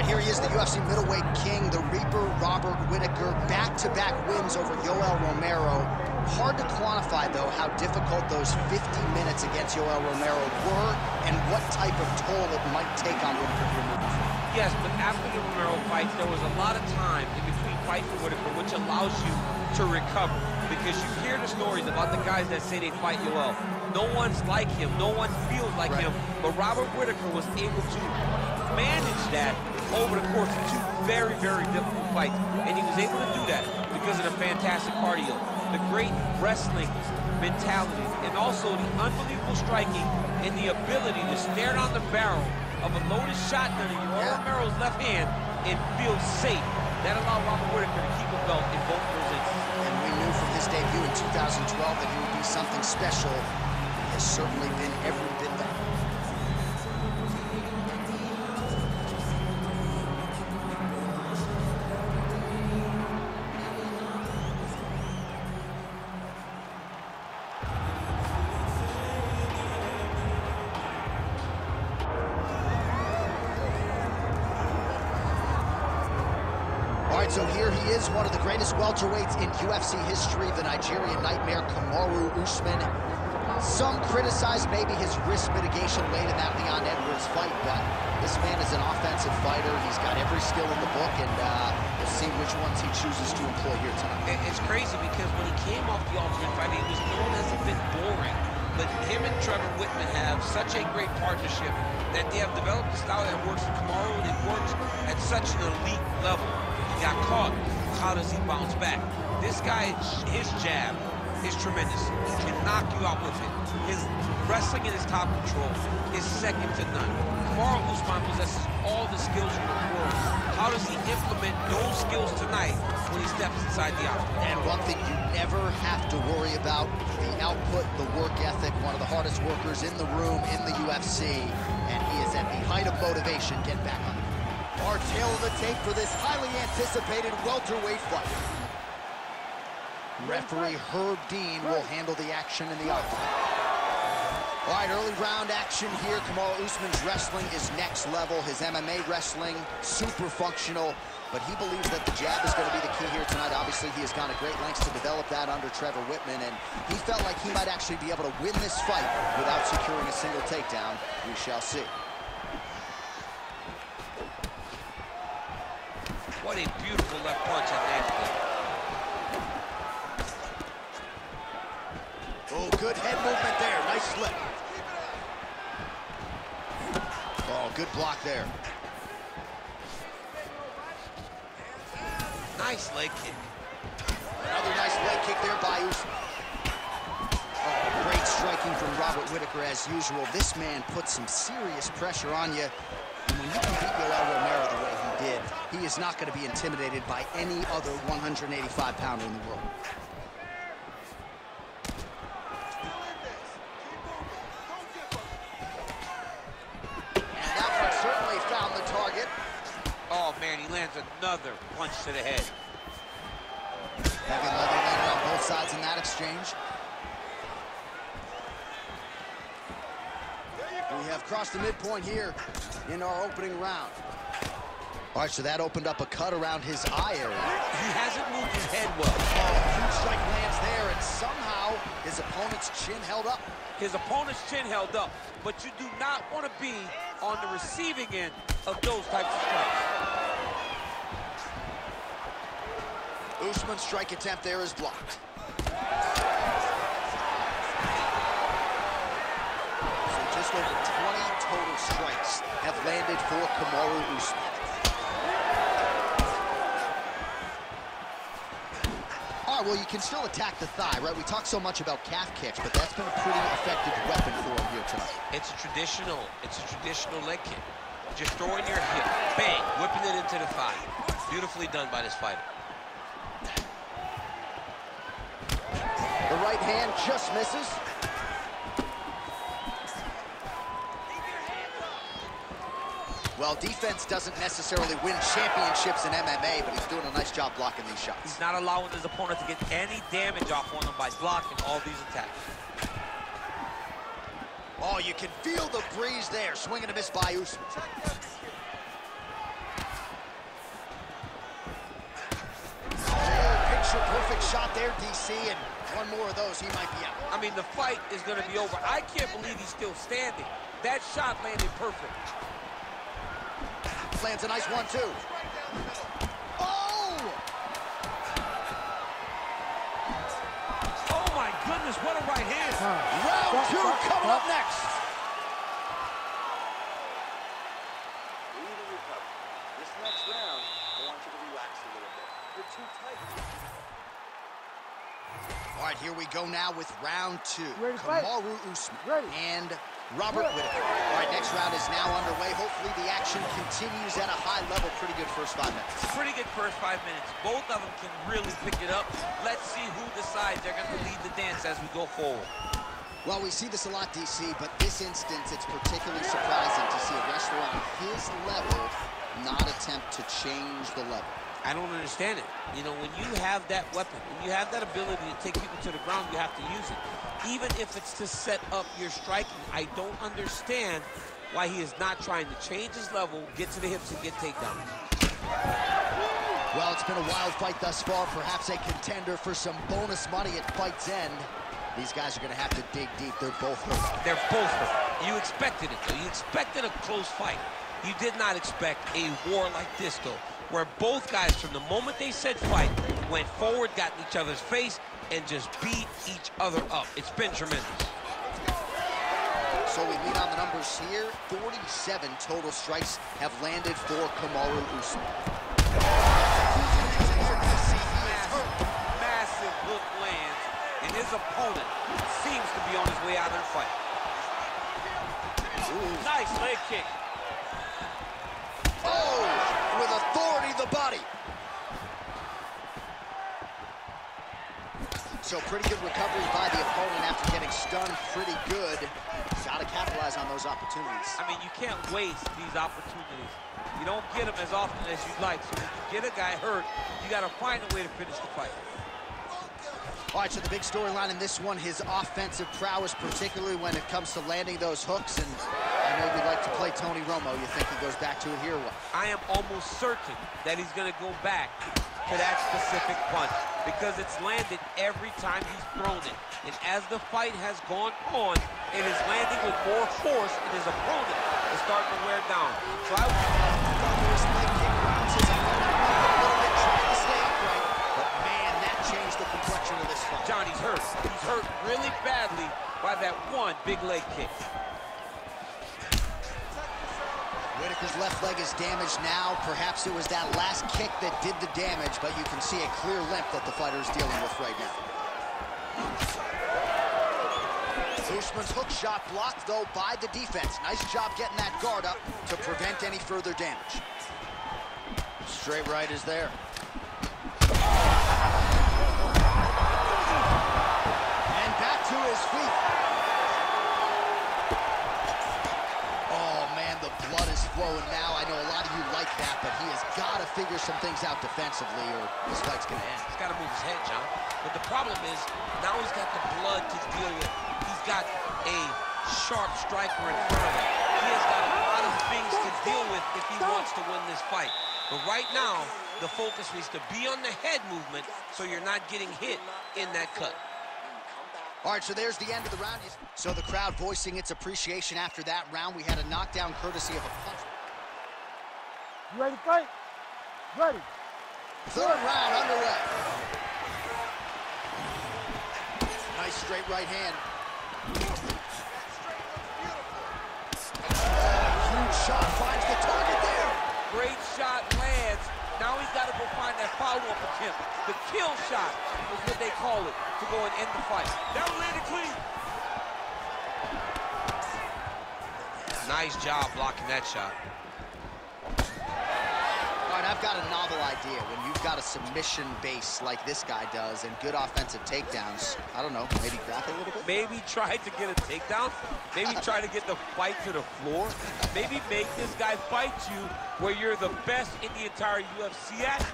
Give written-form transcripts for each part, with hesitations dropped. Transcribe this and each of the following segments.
Here he is, the UFC middleweight king, the Reaper, Robert Whittaker, back-to-back wins over Yoel Romero. Hard to quantify, though, how difficult those 50 minutes against Yoel Romero were and what type of toll it might take on Whittaker to remove him. Yes, but after the Romero fight, there was a lot of time in between fights for Whittaker, which allows you to recover. Because you hear the stories about the guys that say they fight Yoel. No one's like him, no one feels like him, but Robert Whittaker was able to manage that over the course of two very, very difficult fights. And he was able to do that because of the fantastic cardio, the great wrestling mentality, and also the unbelievable striking and the ability to stare down the barrel of a loaded shotgun in Yoel Romero's left hand and feel safe. That allowed Robert Whittaker to keep a belt in both those instances. And we knew from his debut in 2012 that he would be something special. He has certainly been every bit that. So here he is, one of the greatest welterweights in UFC history, the Nigerian nightmare, Kamaru Usman. Some criticize maybe his risk mitigation late in that Leon Edwards fight, but this man is an offensive fighter. He's got every skill in the book, and we'll see which ones he chooses to employ here tonight. It's crazy because when he came off the Ultimate fight, he was known as a bit boring. But him and Trevor Whitman have such a great partnership that they have developed a style that works for Kamaru, and it works at such an elite level. Got caught. How does he bounce back? This guy, his jab is tremendous. He can knock you out with it. His wrestling in his top control is second to none. Kamaru Usman possesses all the skills in the world. How does he implement those skills tonight when he steps inside the octagon? And one thing you never have to worry about, the output, the work ethic, one of the hardest workers in the room in the UFC, and he is at the height of motivation. Get back on it. Our tail of the tape for this highly anticipated welterweight fight. Referee Herb Dean will handle the action in the octagon. All right, early round action here. Kamaru Usman's wrestling is next level. His MMA wrestling, super functional, but he believes that the jab is going to be the key here tonight. Obviously, he has gone to great lengths to develop that under Trevor Whitman, and he felt like he might actually be able to win this fight without securing a single takedown. We shall see. What a beautiful left punch at the end. Oh, good head movement there. Nice slip. Oh, good block there. Nice leg kick. Another nice leg kick there by Usman. Oh, great striking from Robert Whittaker as usual. This man puts some serious pressure on you. And when you can beat Yoel Romero the way he did, he is not going to be intimidated by any other 185-pounder in the world. And that one certainly found the target. Oh, man, he lands another punch to the head. Heavy leather landed on both sides in that exchange. We have crossed the midpoint here in our opening round. All right, so that opened up a cut around his eye area. He hasn't moved his head well. Oh, huge strike lands there, and somehow his opponent's chin held up. His opponent's chin held up, but you do not want to be on the receiving end of those types of strikes. Usman's strike attempt there is blocked. So just over 20 total strikes have landed for Kamaru Usman. All right, well, you can still attack the thigh, right? We talk so much about calf kicks, but that's been a pretty effective weapon for him here tonight. It's a traditional leg kick. Just throwing your hip, bang, whipping it into the thigh. Beautifully done by this fighter. The right hand just misses. Well, defense doesn't necessarily win championships in MMA, but he's doing a nice job blocking these shots. He's not allowing his opponent to get any damage off on him by blocking all these attacks. Oh, you can feel the breeze there. Swing and a miss by Usman. Perfect shot there, DC, and one more of those, he might be out. I mean, the fight is going to be over. I can't believe he's still standing. That shot landed perfect. Lands a nice 1-2. Oh! Oh, my goodness, what a right hand. Round 2 coming up next. This next round, I want you to relax a little bit. You're too tight. All right, here we go now with round 2. Fight? Kamaru Usman and Robert Whittaker. All right, next round is now underway. Hopefully the action continues at a high level. Pretty good first 5 minutes. Pretty good first 5 minutes. Both of them can really pick it up. Let's see who decides they're going to lead the dance as we go forward. Well, we see this a lot, DC, but this instance, it's particularly surprising to see a wrestler on his level not attempt to change the level. I don't understand it. You know, when you have that weapon, when you have that ability to take people to the ground, you have to use it. Even if it's to set up your striking, I don't understand why he is not trying to change his level, get to the hips, and get takedowns. Well, it's been a wild fight thus far, perhaps a contender for some bonus money at fight's end. These guys are going to have to dig deep. They're both hurt. They're both hurt. You expected it, though. You expected a close fight. You did not expect a war like this, though, where both guys, from the moment they said fight, went forward, got in each other's face, and just beat each other up. It's been tremendous. So we lead on the numbers here. 47 total strikes have landed for Kamaru Usman. Massive hook lands, and his opponent seems to be on his way out of the fight. Ooh. Nice leg kick. Oh, with authority, the body. So pretty good recovery by the opponent after getting stunned pretty good. Got to capitalize on those opportunities. I mean, you can't waste these opportunities. You don't get them as often as you'd like. So when you get a guy hurt, you got to find a way to finish the fight. All right, so the big storyline in this one, his offensive prowess, particularly when it comes to landing those hooks. And I know you'd like to play Tony Romo. You think he goes back to it here or what? I am almost certain that he's going to go back to that specific punch because it's landed every time he's thrown it. And as the fight has gone on, it is landing with more force, and his opponent is starting to wear down. So I would leg kick rounds his opponent a little bit, trying to stay upright. But man, that changed the complexion of this fight. John, he's hurt. He's hurt really badly by that one big leg kick. Whittaker's left leg is damaged now. Perhaps it was that last kick that did the damage, but you can see a clear limp that the fighter is dealing with right now. Usman's hook shot blocked, though, by the defense. Nice job getting that guard up to prevent any further damage. Straight right is there. And back to his feet. Blood is flowing now. I know a lot of you like that, but he has got to figure some things out defensively or this fight's going to end. He's got to move his head, John. But the problem is, now he's got the blood to deal with. He's got a sharp striker in front of him. He has got a lot of things to deal with if he wants to win this fight. But right now, the focus needs to be on the head movement so you're not getting hit in that cut. All right, so there's the end of the round. So the crowd voicing its appreciation after that round. We had a knockdown courtesy of a punch. You ready to fight? Ready. Third round underway. Nice straight right hand. Huge shot finds the target there. Great shot lands. Now he's got to go find that follow-up attempt. The kill shot is what they call it, to go and end the fight. That landed clean. Nice job blocking that shot. All right, I've got a novel idea. When you've got a submission base like this guy does and good offensive takedowns, I don't know, maybe grapple a little bit? Maybe try to get a takedown. Maybe try to get the fight to the floor. Maybe make this guy fight you where you're the best in the entire UFC at.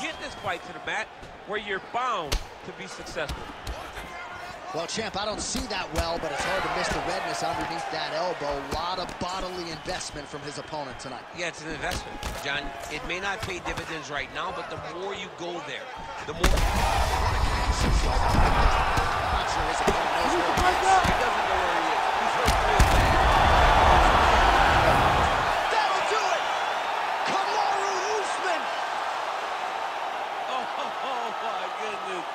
Get this fight to the mat where you're bound to be successful. Well, champ, I don't see that well, but it's hard to miss the redness underneath that elbow. A lot of bodily investment from his opponent tonight. Yeah, it's an investment, John. It may not pay dividends right now, but the more you go there, the more... Not sure his opponent knows where he is. He doesn't know where he is. He's hurt real bad. That'll do it! Kamaru Usman! Oh my goodness.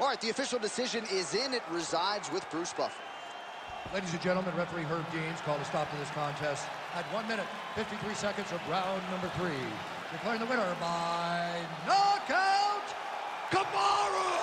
All right, the official decision is in. It resides with Bruce Buffer. Ladies and gentlemen, referee Herb Deans called a stop to this contest at 1 minute, 53 seconds of round number 3. Declaring the winner by knockout, Kamaru